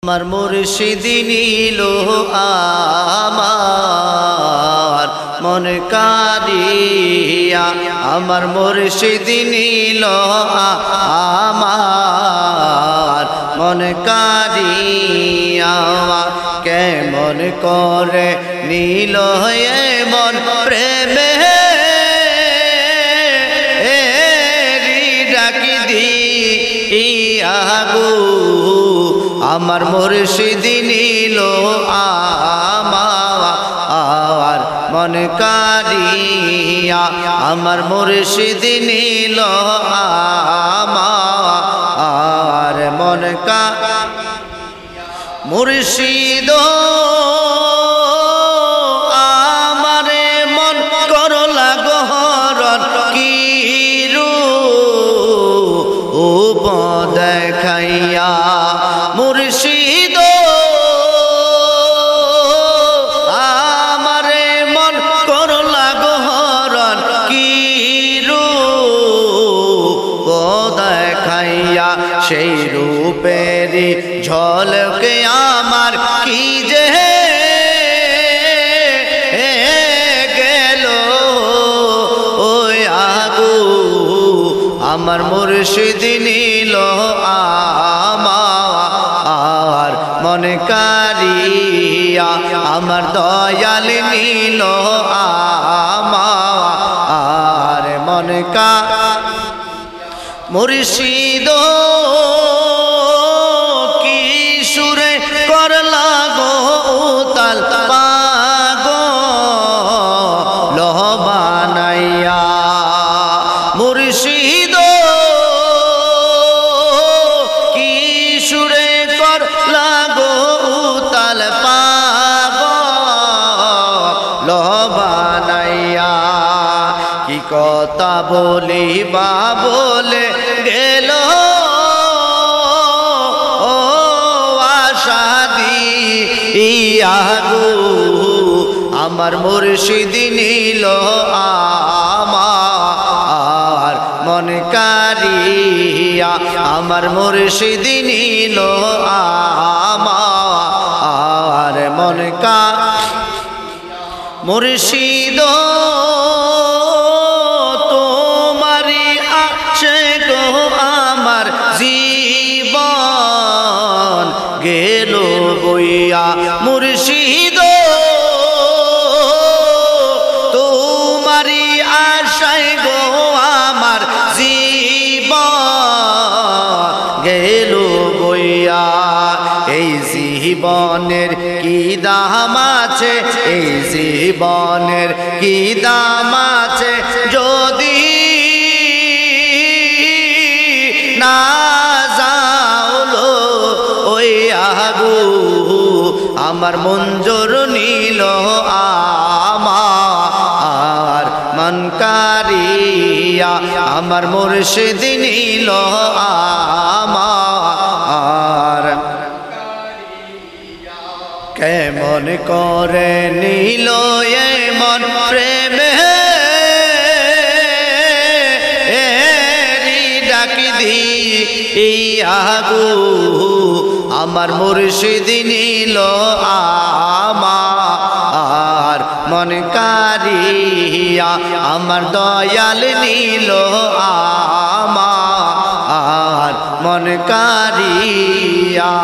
আমার মুর্শিদ নিল আমার মন কাড়িয়া, আমার মুর্শিদ নিল আমার মন কাড়িয়া। কেমন করে নিল মন প্রেমে ডাকি দিয়া গো, আমার মুর্শিদ নিল আমার মন কাড়িয়া, আমার মুর্শিদ নিল আমার মন কাড়িয়া। মুর্শিদ আমারে মন করলা গহরণ কি রূপ দেখাইয়া, মুর্শিদ আমারে মন করলা গহরণ কি রূপ দেখাইয়া। সেই রূপেরই ঝলকে আমার কি যে গেল ওই আগু, আমার মুর্শিদ নিল আমার মন কাড়িয়া, আমার দয়াল নিল আমার মন কাড়িয়া। মুর্শিদ কি সুরে করলা গো উতাল পাগল বানাইয়া, মুর্শিদ কি সুরে করলা গো উতাল পাগল বানাইয়া। কি কথা বলিবা বলে গেল আশা দিয়া গো, আমার মুর্শিদ নিল আমার মন কাড়িয়া, আমার মুর্শিদ নিল আমার মন কাড়িয়া। মুর্শিদ তোমারি আছে গো আমার জীবন গেল বইয়া, মুর্শিদ তোমারি আশায় গো আমার জীবন গেল বইয়া। এই জীবনের কি দাম আছে, এই জীবনের কি দাম আছে, যদি না যাওলো ওই আগু, আমার মঞ্জুর নিল আমার মন কাড়িয়া, আমার মুর্শিদ নিল আমার। কেমন করে নিল মন প্রেমে ডাকি দিয়া গো, আমার মুর্শিদ নিল আমার মন কাড়িয়া, আমার দয়াল নিল আমার মন কাড়িয়া।